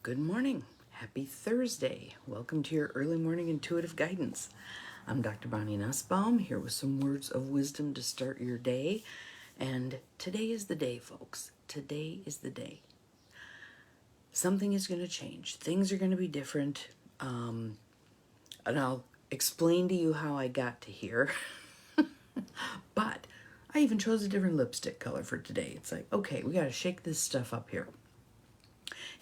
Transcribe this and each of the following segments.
Good morning. Happy Thursday. Welcome to your early morning intuitive guidance. I'm Dr. Bonnie Nussbaum here with some words of wisdom to start your day. And today is the day, folks. Today is the day. Something is going to change. Things are going to be different. And I'll explain to you how I got to here. But I even chose a different lipstick color for today. It's like, okay, we got to shake this stuff up here.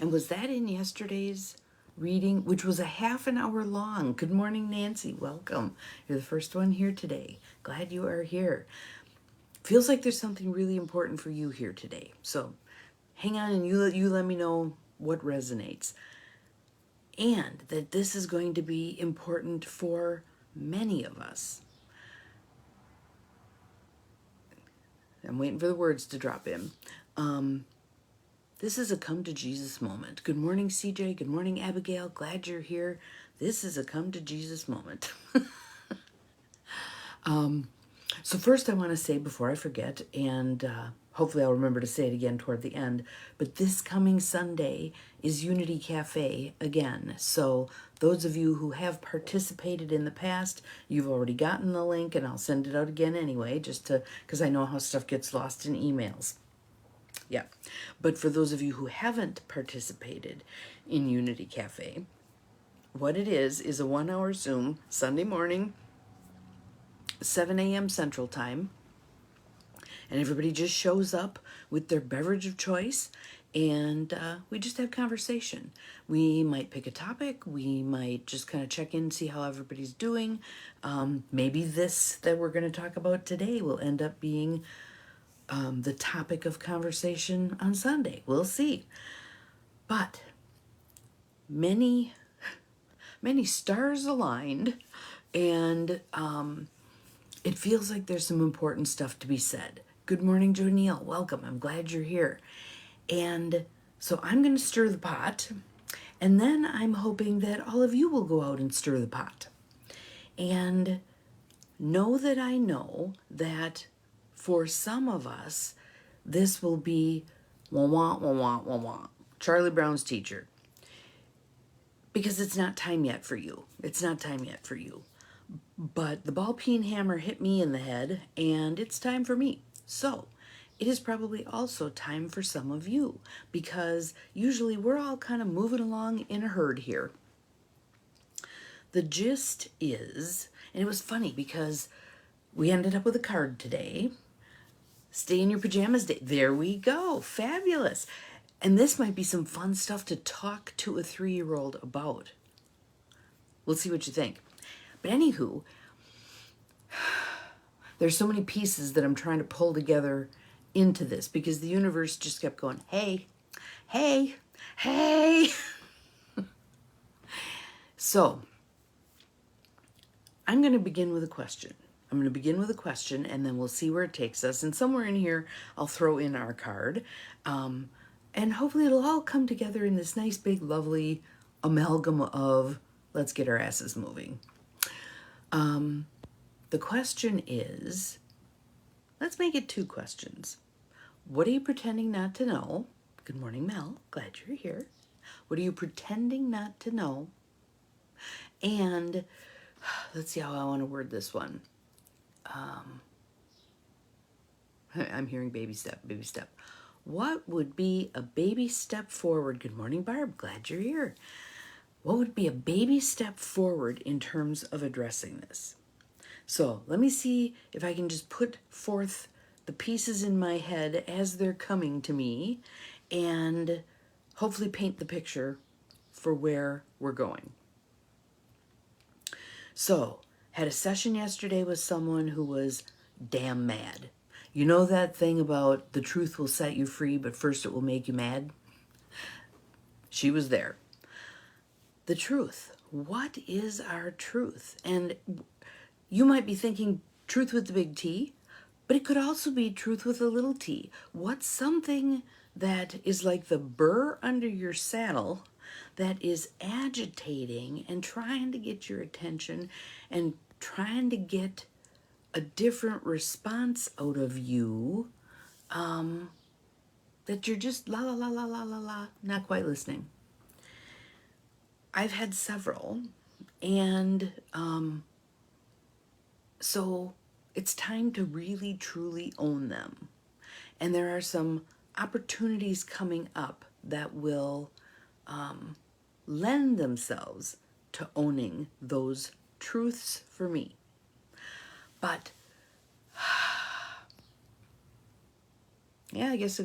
And was that in yesterday's reading, which was a half an hour long? Good morning, Nancy. Welcome. You're the first one here today. Glad you are here. Feels like there's something really important for you here today. So hang on and you let me know what resonates. And that this is going to be important for many of us. I'm waiting for the words to drop in. This is a come to Jesus moment. Good morning, CJ. Good morning, Abigail. Glad you're here. This is a come to Jesus moment. So first I want to say before I forget, and hopefully I'll remember to say it again toward the end, but this coming Sunday is Unity Cafe again. So those of you who have participated in the past, you've already gotten the link, and I'll send it out again anyway, because I know how stuff gets lost in emails. Yeah, but for those of you who haven't participated in Unity Cafe, what it is a 1 hour Zoom Sunday morning, 7 a.m. Central Time, and everybody just shows up with their beverage of choice, and we just have conversation. We might pick a topic, we might just kind of check in, see how everybody's doing. Maybe this that we're going to talk about today will end up being the topic of conversation on Sunday. We'll see. But many stars aligned, and it feels like there's some important stuff to be said. Good morning, Jonelle. Welcome. I'm glad you're here. And so I'm going to stir the pot, and then I'm hoping that all of you will go out and stir the pot. And know that for some of us, this will be wah, wah, wah, wah, wah, wah. Charlie Brown's teacher. Because it's not time yet for you. It's not time yet for you. But the ball peen hammer hit me in the head, and it's time for me. So it is probably also time for some of you, because usually we're all kind of moving along in a herd here. The gist is, and it was funny because we ended up with a card today. Stay in your pajamas day. There we go. Fabulous. And this might be some fun stuff to talk to a 3-year-old about. We'll see what you think. But anywho, there's so many pieces that I'm trying to pull together into this, because the universe just kept going, hey, hey, hey. So I'm going to begin with a question. I'm going to begin with a question, and then we'll see where it takes us. And somewhere in here, I'll throw in our card. And hopefully it'll all come together in this nice, big, lovely amalgam of let's get our asses moving. The question is, let's make it 2 questions. What are you pretending not to know? Good morning, Mel. Glad you're here. What are you pretending not to know? And let's see how I want to word this one. I'm hearing baby step, baby step. What would be a baby step forward? Good morning, Barb. Glad you're here. What would be a baby step forward in terms of addressing this? So let me see if I can just put forth the pieces in my head as they're coming to me, and hopefully paint the picture for where we're going. So, had a session yesterday with someone who was damn mad. You know that thing about the truth will set you free, but first it will make you mad? She was there. The truth. What is our truth? And you might be thinking truth with the big T, but it could also be truth with a little t. What's something that is like the burr under your saddle that is agitating and trying to get your attention and trying to get a different response out of you, that you're just la la la la la la la, not quite listening? I've had several, and so it's time to really truly own them. And there are some opportunities coming up that will lend themselves to owning those truths for me. But yeah, I guess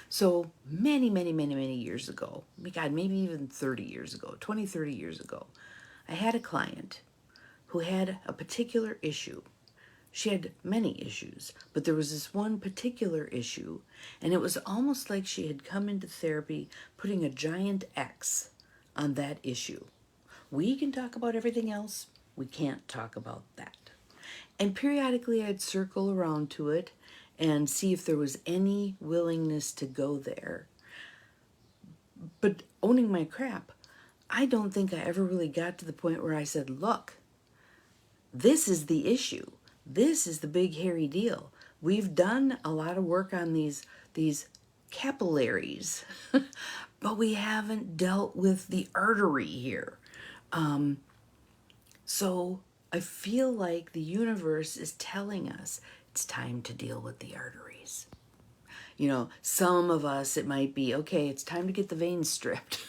so many years ago, God, maybe even 30 years ago, 20, 30 years ago, I had a client who had a particular issue. She had many issues, but there was this one particular issue, and it was almost like she had come into therapy putting a giant X on that issue. We can talk about everything else, we can't talk about that. And periodically I'd circle around to it and see if there was any willingness to go there. But owning my crap, I don't think I ever really got to the point where I said, look, this is the issue. This is the big hairy deal. We've done a lot of work on these capillaries, but we haven't dealt with the artery here. So I feel like the universe is telling us it's time to deal with the arteries. You know, some of us, it might be, okay, it's time to get the veins stripped.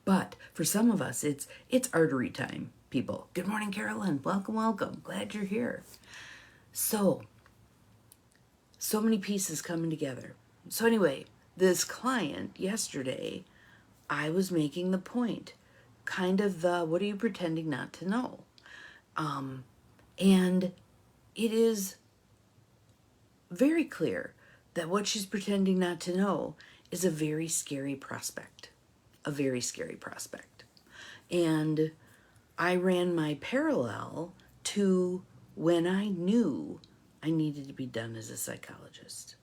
But for some of us, it's artery time, people. Good morning, Carolyn. Welcome, welcome. Glad you're here. So many pieces coming together. So anyway, this client yesterday, I was making the point, kind of the, what are you pretending not to know? And it is very clear that what she's pretending not to know is a very scary prospect. A very scary prospect. And I ran my parallel to when I knew I needed to be done as a psychologist.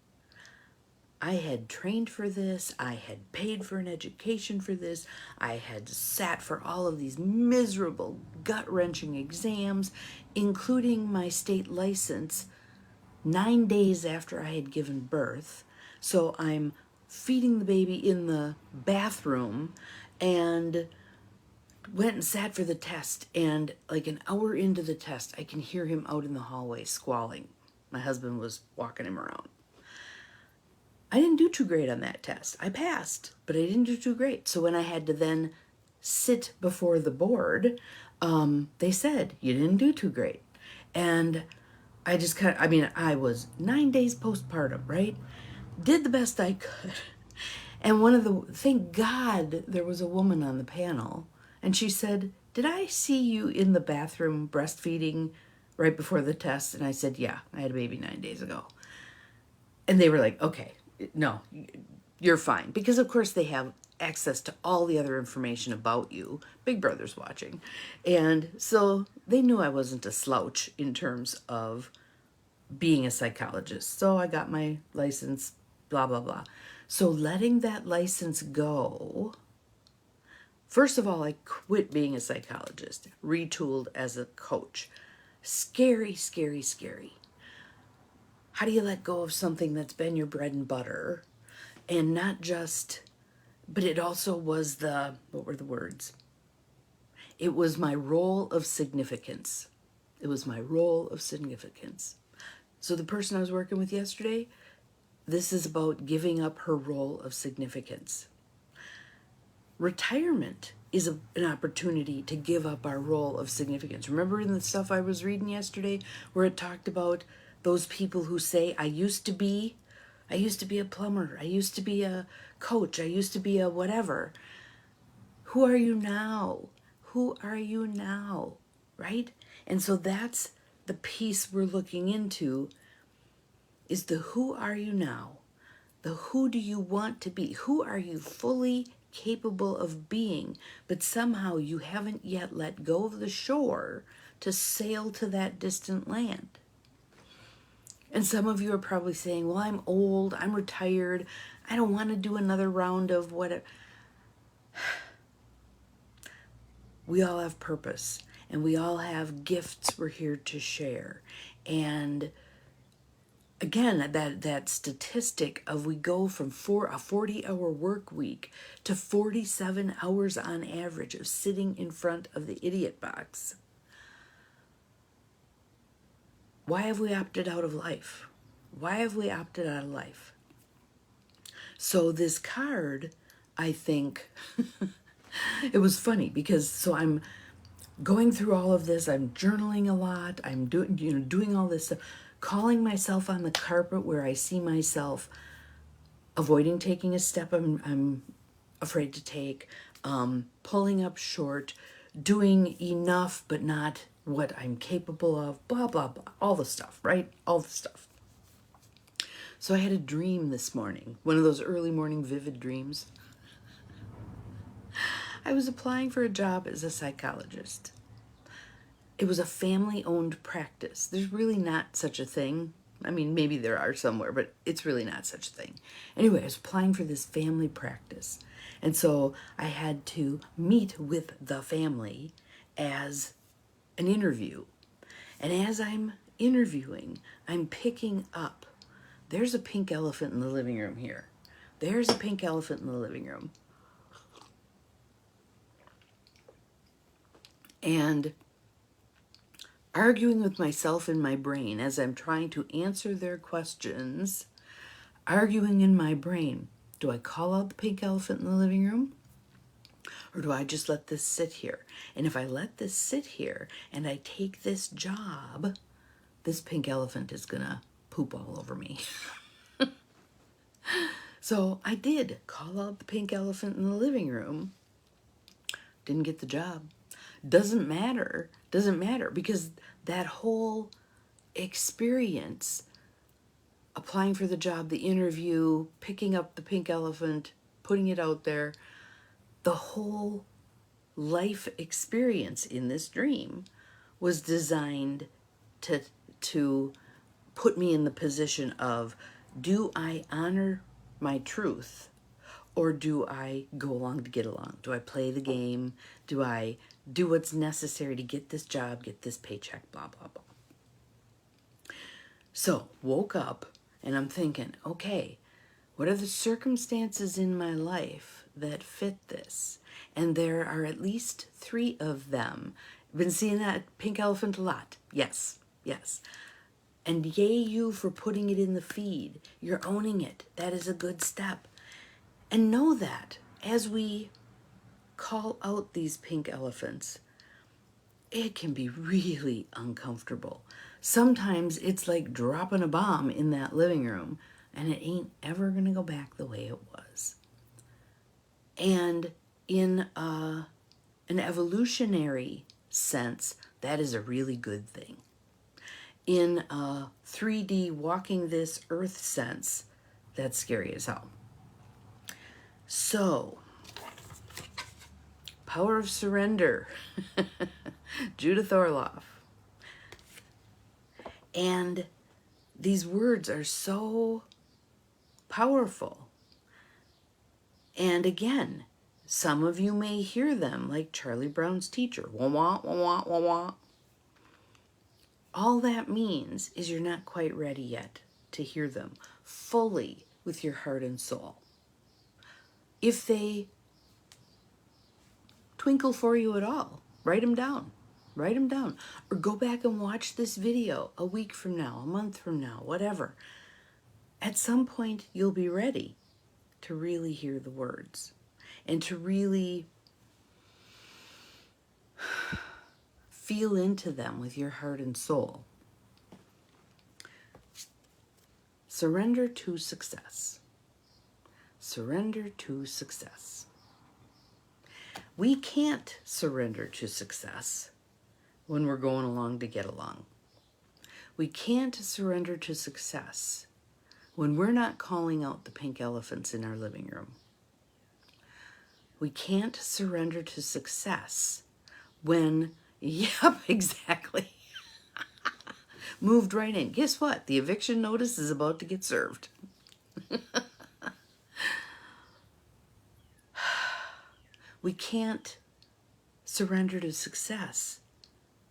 I had trained for this. I had paid for an education for this. I had sat for all of these miserable, gut-wrenching exams, including my state license 9 days after I had given birth. So I'm feeding the baby in the bathroom and went and sat for the test. And like an hour into the test, I can hear him out in the hallway squalling. My husband was walking him around. I didn't do too great on that test. I passed, but I didn't do too great. So when I had to then sit before the board, they said, you didn't do too great. And I just I was 9 days postpartum, right? Did the best I could. And thank God there was a woman on the panel, and she said, did I see you in the bathroom breastfeeding right before the test? And I said, yeah, I had a baby 9 days ago. And they were like, okay, no, you're fine. Because of course they have access to all the other information about you. Big Brother's watching. And so they knew I wasn't a slouch in terms of being a psychologist. So I got my license, blah, blah, blah. So letting that license go, first of all, I quit being a psychologist, retooled as a coach. Scary, scary, scary. How do you let go of something that's been your bread and butter? And not just, but it also was what were the words? It was my role of significance. It was my role of significance. So the person I was working with yesterday, this is about giving up her role of significance. Retirement is an opportunity to give up our role of significance. Remember in the stuff I was reading yesterday where it talked about those people who say, I used to be a plumber, I used to be a coach, I used to be a whatever. Who are you now? Who are you now? Right? And so that's the piece we're looking into, is the who are you now? The who do you want to be? Who are you fully capable of being, but somehow you haven't yet let go of the shore to sail to that distant land? And some of you are probably saying, well, I'm old, I'm retired, I don't want to do another round of whatever. We all have purpose, and we all have gifts we're here to share. And again, that statistic of we go from a 40-hour work week to 47 hours on average of sitting in front of the idiot box. Why have we opted out of life? Why have we opted out of life? So this card, I think, it was funny because so I'm going through all of this. I'm journaling a lot. I'm doing all this stuff, calling myself on the carpet where I see myself avoiding taking a step I'm afraid to take, pulling up short, doing enough but not what I'm capable of, blah, blah, blah, all the stuff, right? All the stuff. So I had a dream this morning, one of those early morning vivid dreams. I was applying for a job as a psychologist. It was a family-owned practice. There's really not such a thing. I mean, maybe there are somewhere, but it's really not such a thing. Anyway, I was applying for this family practice. And so I had to meet with the family as an interview. And as I'm interviewing, I'm picking up, there's a pink elephant in the living room here. There's a pink elephant in the living room. And arguing with myself in my brain as I'm trying to answer their questions, arguing in my brain, do I call out the pink elephant in the living room? Or do I just let this sit here? And if I let this sit here and I take this job, this pink elephant is gonna poop all over me. So I did call out the pink elephant in the living room. Didn't get the job. Doesn't matter because that whole experience, applying for the job, the interview, picking up the pink elephant, putting it out there, the whole life experience in this dream was designed to put me in the position of, do I honor my truth or do I go along to get along? Do I play the game? Do I do what's necessary to get this job, get this paycheck, blah, blah, blah. So, woke up and I'm thinking, okay, what are the circumstances in my life that fit this? And there are at least 3 of them. Been seeing that pink elephant a lot. Yes, yes. And yay you for putting it in the feed. You're owning it. That is a good step. And know that as we call out these pink elephants, it can be really uncomfortable. Sometimes it's like dropping a bomb in that living room and it ain't ever going to go back the way it was. And in an evolutionary sense, that is a really good thing. In a 3D walking this earth sense, that's scary as hell. So, Power of Surrender, Judith Orloff. And these words are so powerful. And again, some of you may hear them like Charlie Brown's teacher. Wah, wah, wah, wah, wah, wah. All that means is you're not quite ready yet to hear them fully with your heart and soul. If they twinkle for you at all, write them down. Write them down. Or go back and watch this video a week from now, a month from now, whatever. At some point, you'll be ready to really hear the words and to really feel into them with your heart and soul. Surrender to success. Surrender to success. We can't surrender to success when we're going along to get along. We can't surrender to success when we're not calling out the pink elephants in our living room. We can't surrender to success when, yep, exactly, moved right in. Guess what? The eviction notice is about to get served. We can't surrender to success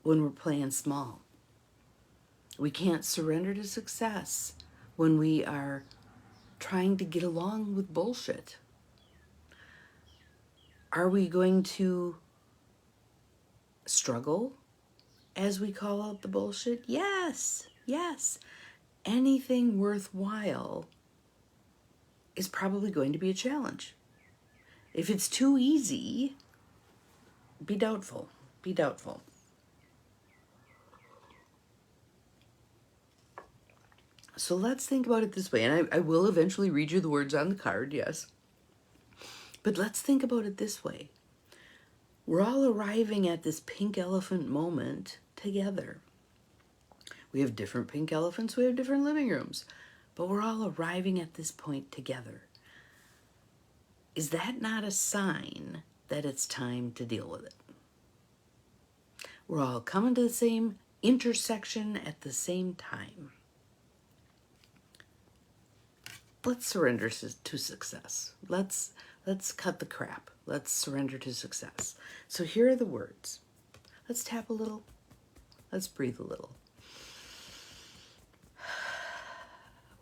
when we're playing small. We can't surrender to success when we are trying to get along with bullshit? Are we going to struggle as we call out the bullshit? Yes, yes. Anything worthwhile is probably going to be a challenge. If it's too easy, be doubtful. Be doubtful. So let's think about it this way. And I will eventually read you the words on the card, yes. But let's think about it this way. We're all arriving at this pink elephant moment together. We have different pink elephants, we have different living rooms, but we're all arriving at this point together. Is that not a sign that it's time to deal with it? We're all coming to the same intersection at the same time. Let's surrender to success. Let's cut the crap. Let's surrender to success. So here are the words. Let's tap a little. Let's breathe a little.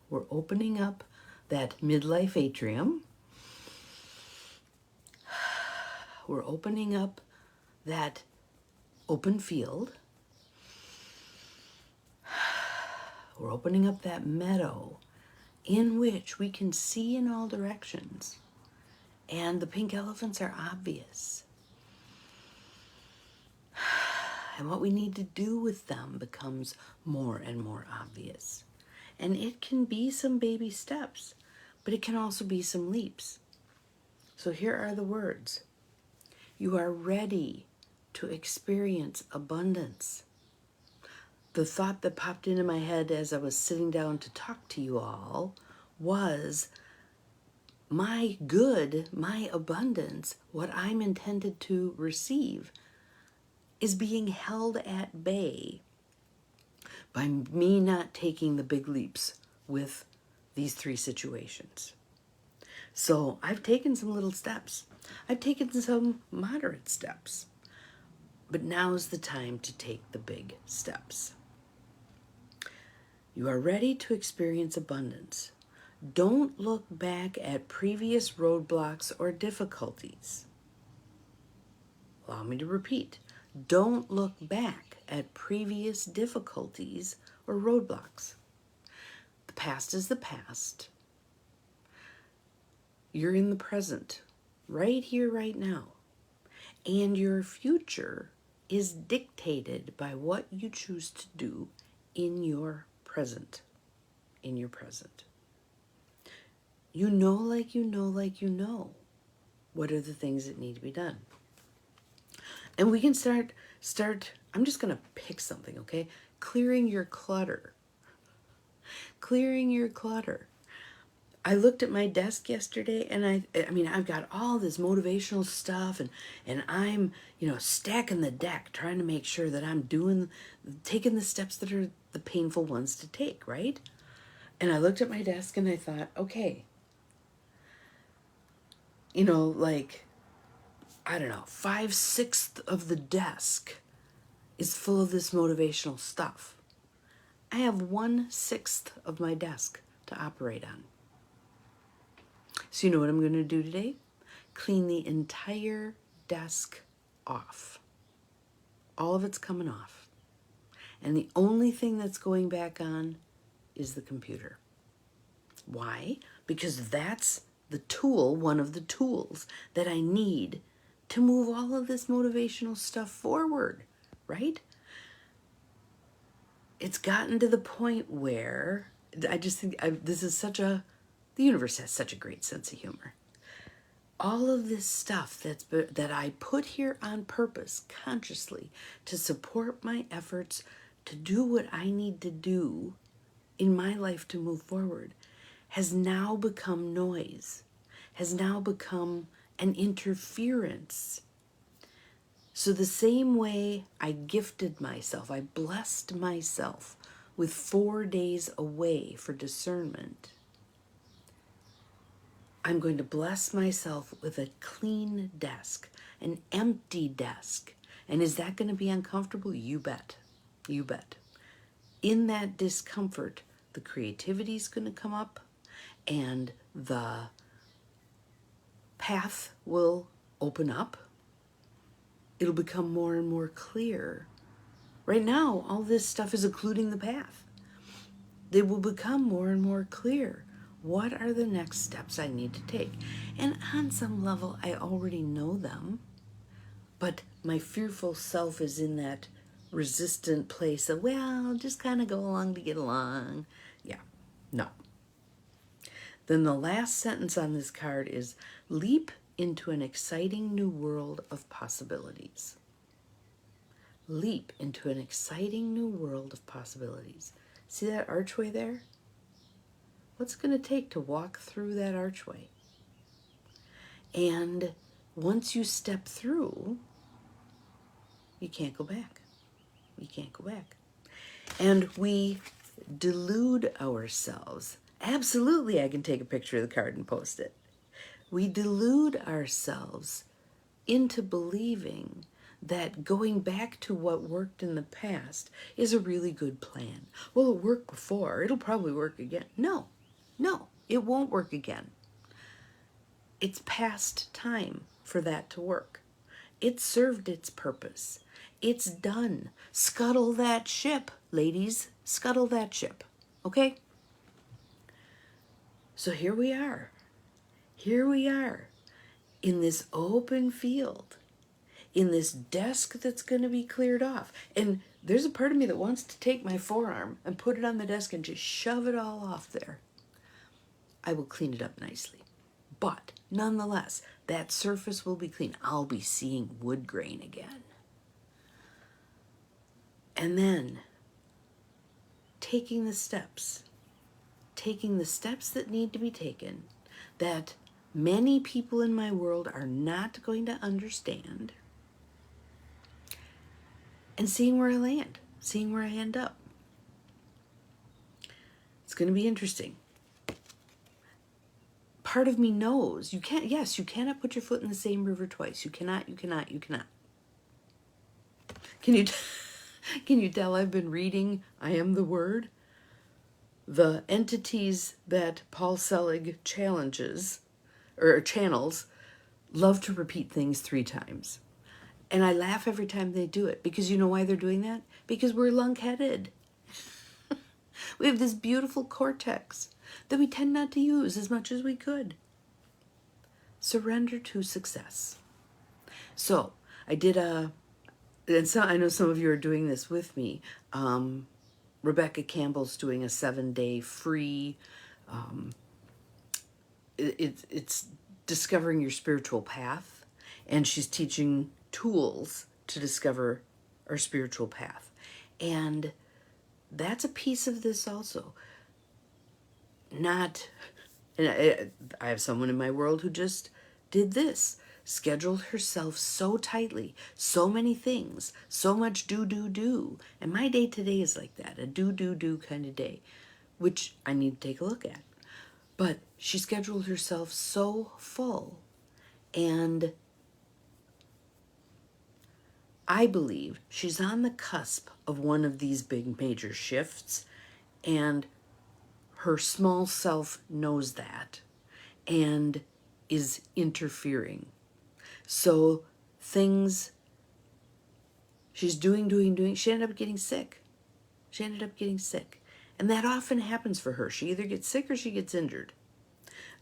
We're opening up that midlife atrium. We're opening up that open field. We're opening up that meadow in which we can see in all directions. And the pink elephants are obvious. And what we need to do with them becomes more and more obvious. And it can be some baby steps, but it can also be some leaps. So here are the words. You are ready to experience abundance. The thought that popped into my head as I was sitting down to talk to you all was my good, my abundance, what I'm intended to receive is being held at bay by me not taking the big leaps with these three situations. So I've taken some little steps. I've taken some moderate steps. But now's the time to take the big steps. You are ready to experience abundance. Don't look back at previous roadblocks or difficulties. Allow me to repeat. Don't look back at previous difficulties or roadblocks. The past is the past. You're in the present, right here, right now. And your future is dictated by what you choose to do in your present. In your present. You know, like you know, like you know, what are the things that need to be done. And we can start, I'm just going to pick something, okay? Clearing your clutter. Clearing your clutter. I looked at my desk yesterday and I mean, I've got all this motivational stuff and I'm, stacking the deck, trying to make sure that I'm taking the steps that are the painful ones to take, right? And I looked at my desk and I thought, okay, 5/6 of the desk is full of this motivational stuff. I have 1/6 of my desk to operate on. So you know what I'm going to do today? Clean the entire desk off. All of it's coming off. And the only thing that's going back on is the computer. Why? Because that's the tool, one of the tools that I need to move all of this motivational stuff forward, right? It's gotten to the point where I just think the universe has such a great sense of humor. All of this stuff that I put here on purpose, consciously, to support my efforts to do what I need to do in my life to move forward, has now become noise, has now become an interference. So the same way I gifted myself, I blessed myself with 4 days away for discernment, I'm going to bless myself with a clean desk, an empty desk. And is that going to be uncomfortable? You bet. You bet. In that discomfort, the creativity is going to come up, and the path will open up. It'll become more and more clear. Right now, all this stuff is occluding the path. They will become more and more clear. What are the next steps I need to take? And on some level, I already know them, but my fearful self is in that resistant place of, well, just kind of go along to get along. Yeah, no. Then the last sentence on this card is, leap into an exciting new world of possibilities. Leap into an exciting new world of possibilities. See that archway there? What's it going to take to walk through that archway? And once you step through, you can't go back. You can't go back. And we delude ourselves. Absolutely, I can take a picture of the card and post it. We delude ourselves into believing that going back to what worked in the past is a really good plan. Well, it worked before. It'll probably work again. No, it won't work again. It's past time for that to work. It served its purpose. It's done. Scuttle that ship, ladies. Scuttle that ship. Okay? So here we are. Here we are in this open field, in this desk that's going to be cleared off. And there's a part of me that wants to take my forearm and put it on the desk and just shove it all off there. I will clean it up nicely. But nonetheless, that surface will be clean. I'll be seeing wood grain again. And then taking the steps that need to be taken, that many people in my world are not going to understand, and seeing where I land, seeing where I end up. It's going to be interesting. Part of me knows you cannot put your foot in the same river twice. You cannot. Can you tell I've been reading I Am the Word? The entities that Paul Selig channels love to repeat things 3 times. And I laugh every time they do it, because you know why they're doing that? Because we're lunk-headed. We have this beautiful cortex that we tend not to use as much as we could. Surrender to success. So I did I know some of you are doing this with me. Rebecca Campbell's doing a 7-day free, it's discovering your spiritual path, and she's teaching tools to discover our spiritual path. And that's a piece of this also. And I have someone in my world who just did this, scheduled herself so tightly, so many things, so much do. And my day today is like that, a do kind of day, which I need to take a look at. But she scheduled herself so full, and I believe she's on the cusp of one of these big major shifts, and her small self knows that and is interfering. So things she's doing, she ended up getting sick. And that often happens for her. She either gets sick or she gets injured.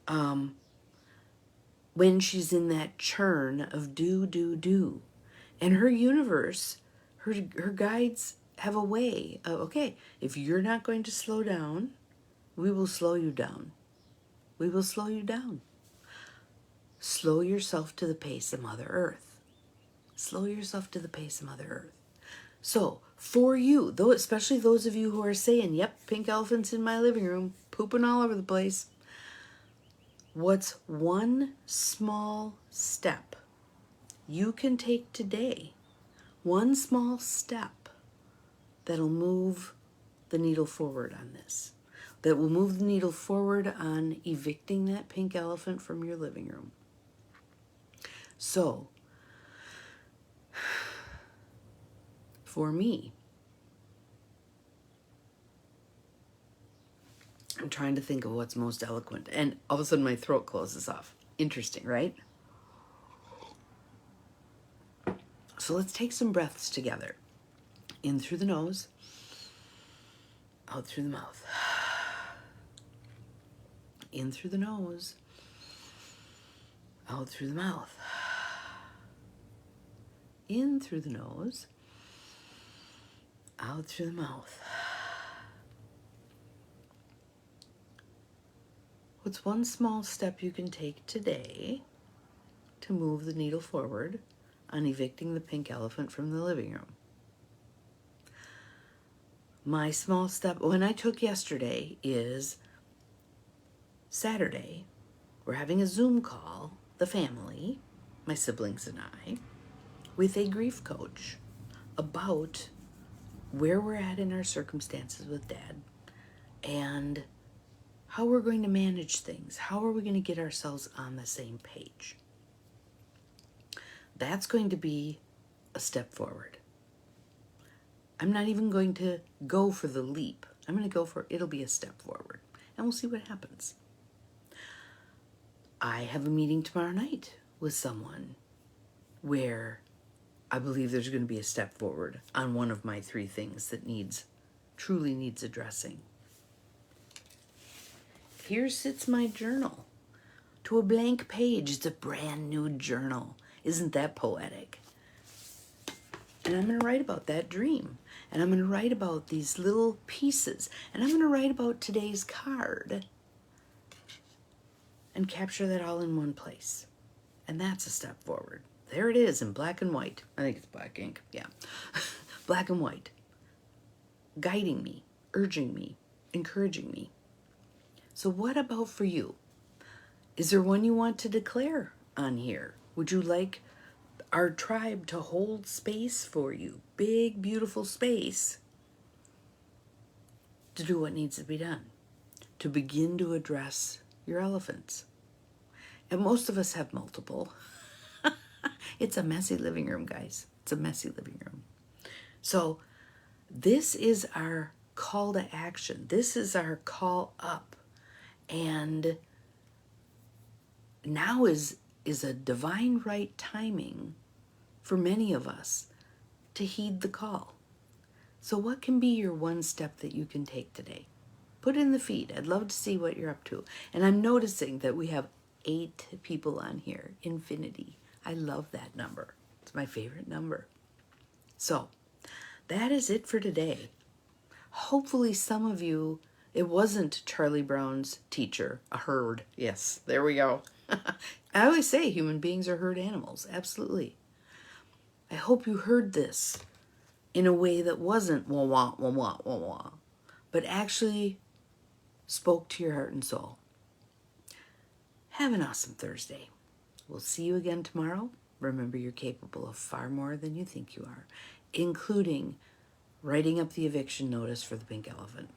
When she's in that churn of do. And her universe, her guides have a way of, okay, if you're not going to slow down, we will slow you down. Slow yourself to the pace of Mother Earth. So, for you, though, especially those of you who are saying, yep, pink elephants in my living room, pooping all over the place, what's one small step you can take today? One small step that'll move the needle forward on this. That will move the needle forward on evicting that pink elephant from your living room. So, for me, I'm trying to think of what's most eloquent, and all of a sudden my throat closes off. Interesting, right? So let's take some breaths together. In through the nose, out through the mouth. In through the nose, out through the mouth. In through the nose, out through the mouth. What's one small step you can take today to move the needle forward on evicting the pink elephant from the living room? My small step, when I took yesterday, is Saturday. We're having a Zoom call, the family, my siblings and I, with a grief coach about where we're at in our circumstances with Dad and how we're going to manage things. How are we going to get ourselves on the same page? That's going to be a step forward. I'm not even going to go for the leap. I'm going to go for, it'll be a step forward. And we'll see what happens. I have a meeting tomorrow night with someone where I believe there's going to be a step forward on one of my 3 things that truly needs addressing. Here sits my journal to a blank page. It's a brand new journal. Isn't that poetic? And I'm going to write about that dream. And I'm going to write about these little pieces. And I'm going to write about today's card. And capture that all in one place. And that's a step forward. There it is in black and white. I think it's black ink. Yeah. Black and white. Guiding me, urging me, encouraging me. So what about for you? Is there one you want to declare on here? Would you like our tribe to hold space for you? Big, beautiful space to do what needs to be done. To begin to address your elephants. And most of us have multiple. It's a messy living room, guys. It's a messy living room. So this is our call to action. This is our call up. And now is a divine right timing for many of us to heed the call. So what can be your one step that you can take today? Put it in the feed. I'd love to see what you're up to. And I'm noticing that we have 8 people on here. Infinity. I love that number. It's my favorite number. So that is it for today. Hopefully some of you, it wasn't Charlie Brown's teacher, a herd. Yes, there we go. I always say human beings are herd animals. Absolutely. I hope you heard this in a way that wasn't wah, wah, wah, wah, wah, wah, but actually spoke to your heart and soul. Have an awesome Thursday. We'll see you again tomorrow. Remember, you're capable of far more than you think you are, including writing up the eviction notice for the pink elephant.